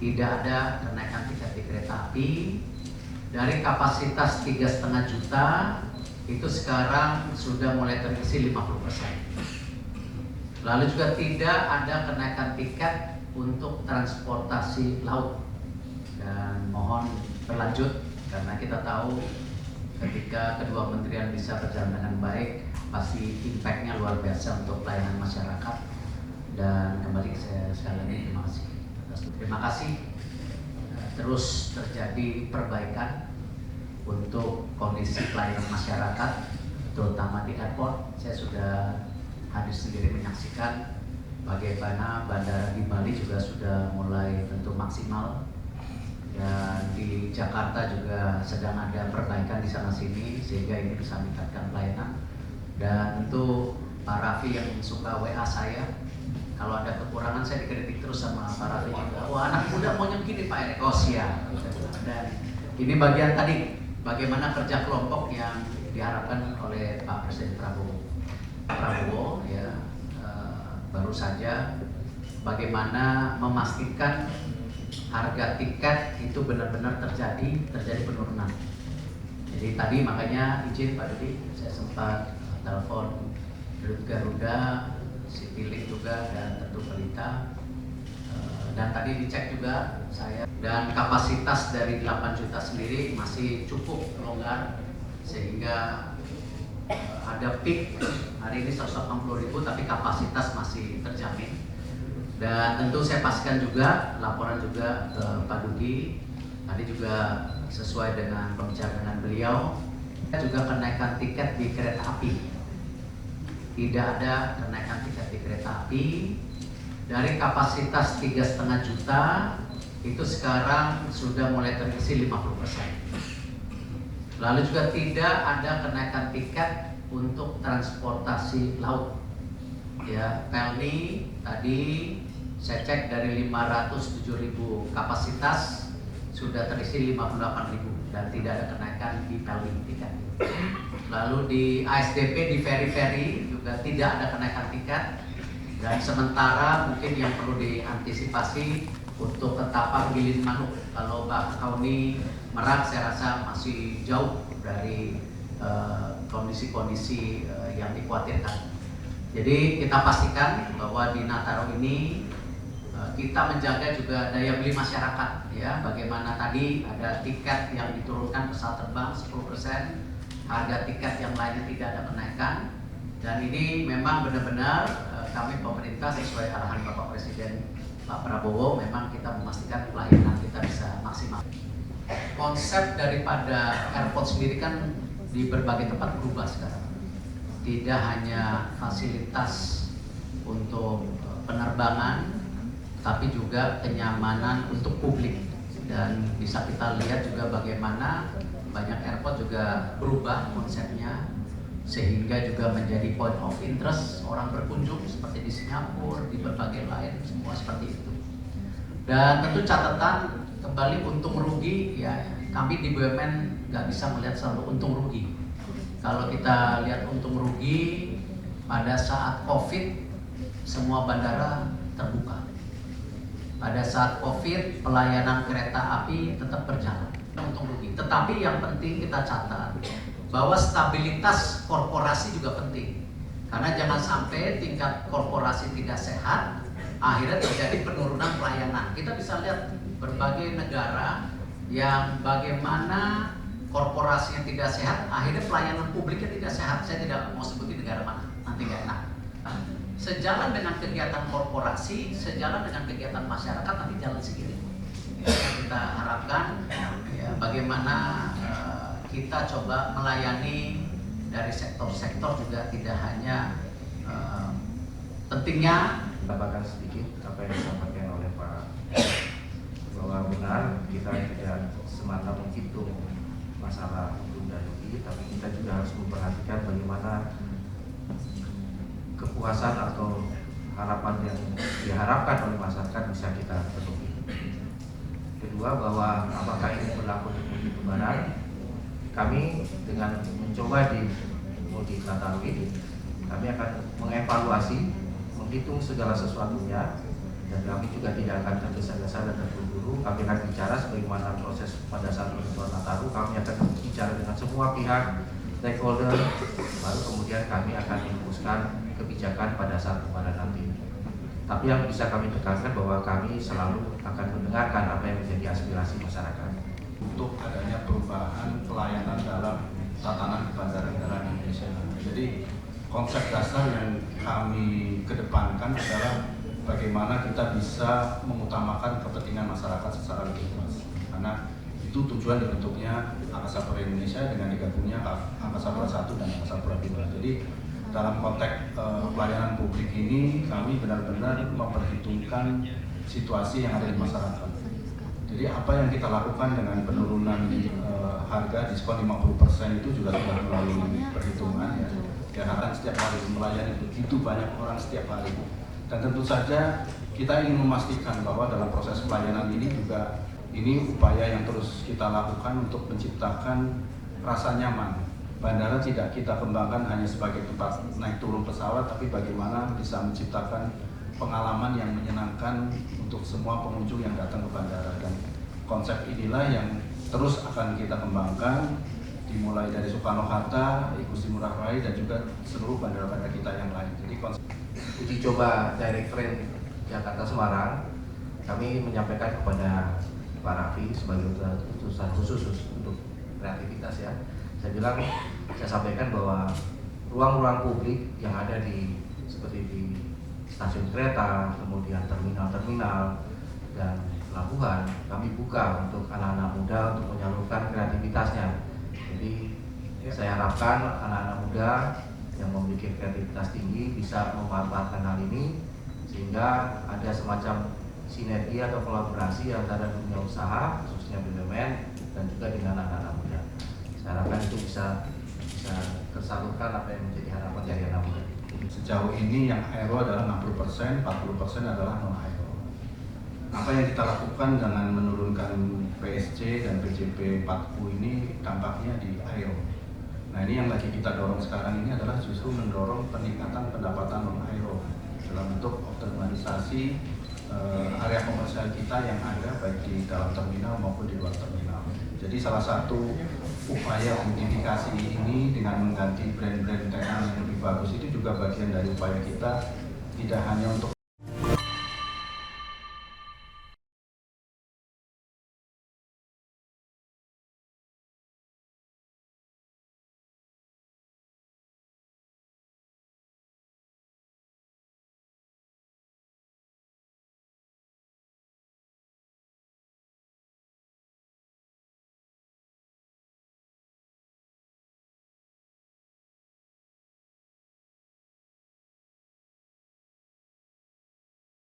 tidak ada kenaikan tiket di kereta api. Dari kapasitas 3,5 juta itu sekarang sudah mulai terisi 50%. Lalu juga tidak ada kenaikan tiket untuk transportasi laut, dan mohon berlanjut karena kita tahu ketika kedua kementerian bisa berjalan dengan baik pasti impact-nya luar biasa untuk pelayanan masyarakat. Dan kembali saya sekali lagi terima kasih terus terjadi perbaikan untuk kondisi pelayanan masyarakat terutama di airport. Saya sudah hadir sendiri menyaksikan bagaimana bandara di Bali juga sudah mulai tentu maksimal, dan di Jakarta juga sedang ada perbaikan di sana sini sehingga ini bisa meningkatkan pelayanan. Dan tentu Pak Raffi yang suka WA saya, kalau ada kekurangan saya dikritik terus sama Pak Raffi juga. Wah, anak muda maunya begini Pak Erick. Oh siap. Dan ini bagian tadi bagaimana kerja kelompok yang diharapkan oleh Pak Presiden Prabowo ya, baru saja bagaimana memastikan harga tiket itu benar-benar terjadi penurunan. Jadi tadi makanya izin Pak Dudi, saya sempat telepon Garuda, Citylink juga, dan tentu Pelita. Dan tadi dicek juga saya, dan kapasitas dari 8 juta sendiri masih cukup longgar sehingga ada peak hari ini 180.000 tapi kapasitas masih terjamin. Dan tentu saya pastikan juga laporan juga ke Pak Dudi tadi juga sesuai dengan pembicaraan dengan beliau, juga kenaikan tiket di kereta api. Tidak ada kenaikan tiket di kereta api. Dari kapasitas 3,5 juta itu sekarang sudah mulai terisi 50%. Lalu juga tidak ada kenaikan tiket untuk transportasi laut. Ya, Pelni tadi saya cek dari 507.000 kapasitas sudah terisi 58.000 dan tidak ada kenaikan di Pelni tiket. Lalu di ASDP di ferry-ferry juga tidak ada kenaikan tiket. Dan sementara mungkin yang perlu diantisipasi untuk Ketapang Gilin Manuk, kalau Bakahuni Merak saya rasa masih jauh dari kondisi-kondisi yang dikhawatirkan. Jadi kita pastikan bahwa di Nataru ini kita menjaga juga daya beli masyarakat ya. Bagaimana tadi ada tiket yang diturunkan pesawat terbang 10%, harga tiket yang lainnya tidak ada kenaikan. Dan ini memang benar-benar kami pemerintah sesuai arahan Bapak Presiden Pak Prabowo, memang kita memastikan pelayanan kita bisa maksimal. Konsep daripada airport sendiri kan di berbagai tempat berubah sekarang. Tidak hanya fasilitas untuk penerbangan, tapi juga kenyamanan untuk publik. Dan bisa kita lihat juga bagaimana banyak airport juga berubah konsepnya, sehingga juga menjadi point of interest orang berkunjung seperti di Singapura, di berbagai lain, semua seperti itu. Dan tentu catatan kembali untung rugi ya, kami di BUMN nggak bisa melihat selalu untung rugi. Kalau kita lihat untung rugi pada saat COVID semua bandara terbuka. Pada saat COVID pelayanan kereta api tetap berjalan, untung rugi. Tetapi yang penting kita catat bahwa stabilitas korporasi juga penting, karena jangan sampai tingkat korporasi tidak sehat akhirnya terjadi penurunan pelayanan. Kita bisa lihat berbagai negara yang bagaimana korporasinya tidak sehat akhirnya pelayanan publiknya tidak sehat. Saya tidak mau sebutin negara mana, nanti nggak enak. Sejalan dengan kegiatan korporasi, sejalan dengan kegiatan masyarakat, nanti jalan sendiri. Kita harapkan ya, bagaimana kita coba melayani dari sektor-sektor juga, tidak hanya pentingnya. Tambahkan sedikit apa yang disampaikan oleh Pak, bahwa benar kita tidak semata menghitung masalah untung dan rugi, tapi kita juga harus memperhatikan bagaimana kepuasan atau harapan yang diharapkan oleh masyarakat bisa kita penuhi. Kedua, bahwa apakah ini berlaku untuk mudik lebaran, kami dengan mencoba di mudik Nataru ini, kami akan mengevaluasi, menghitung segala sesuatunya, dan kami juga tidak akan tergesa-gesa dan terburu-buru kami akan bicara sebagaimana proses pada saat penentuan Nataru. Kami akan bicara dengan semua pihak stakeholder, baru kemudian kami akan merumuskan kebijakan pada saat Lebaran nanti. Tapi yang bisa kami tekankan bahwa kami selalu akan mendengarkan apa yang menjadi aspirasi masyarakat. Untuk adanya perubahan pelayanan dalam tatanan bandara negara Indonesia. Jadi konsep dasar yang kami kedepankan adalah bagaimana kita bisa mengutamakan kepentingan masyarakat secara lebih luas. Karena itu tujuan dibentuknya Angkasa Pura Indonesia dengan digabungnya Angkasa Pura I dan Angkasa Pura II. Jadi dalam konteks pelayanan publik ini kami benar-benar memperhitungkan situasi yang ada di masyarakat. Jadi apa yang kita lakukan dengan penurunan harga diskon 50% itu juga sudah melalui perhitungan ya. Karena setiap hari melayani begitu banyak orang setiap hari. Dan tentu saja kita ingin memastikan bahwa dalam proses pelayanan ini juga ini upaya yang terus kita lakukan untuk menciptakan rasa nyaman. Bandara tidak kita kembangkan hanya sebagai tempat naik turun pesawat, tapi bagaimana bisa menciptakan pengalaman yang menyenangkan untuk semua pengunjung yang datang ke bandara. Dan konsep inilah yang terus akan kita kembangkan, dimulai dari Soekarno-Hatta, Igusti Ngurah Rai, dan juga seluruh bandara-bandara kita yang lain. Jadi konsep uji coba direct train Jakarta-Semarang, kami menyampaikan kepada Pak Raffi sebagai utusan khusus untuk kreativitas ya. Saya sampaikan bahwa ruang-ruang publik yang ada di seperti di stasiun kereta, kemudian terminal-terminal dan pelabuhan, kami buka untuk anak-anak muda untuk menyalurkan kreativitasnya. Jadi saya harapkan anak-anak muda yang memiliki kreativitas tinggi bisa memanfaatkan hal ini sehingga ada semacam sinergi atau kolaborasi antara dunia usaha khususnya BUMN dan juga dengan anak-anak muda. Saya harapkan itu bisa tersalurkan apa yang menjadi harapan dari anak muda. Sejauh ini yang aero adalah 60%, 40% adalah non aero. Apa yang kita lakukan dengan menurunkan PSC dan PJP 4U ini dampaknya di aero. Nah ini yang lagi kita dorong sekarang ini adalah justru mendorong peningkatan pendapatan non aero dalam bentuk optimalisasi area komersial kita yang ada baik di dalam terminal maupun di luar terminal. Jadi salah satu upaya beautifikasi ini dengan mengganti brand-brand tenan yang lebih bagus itu juga bagian dari upaya kita tidak hanya untuk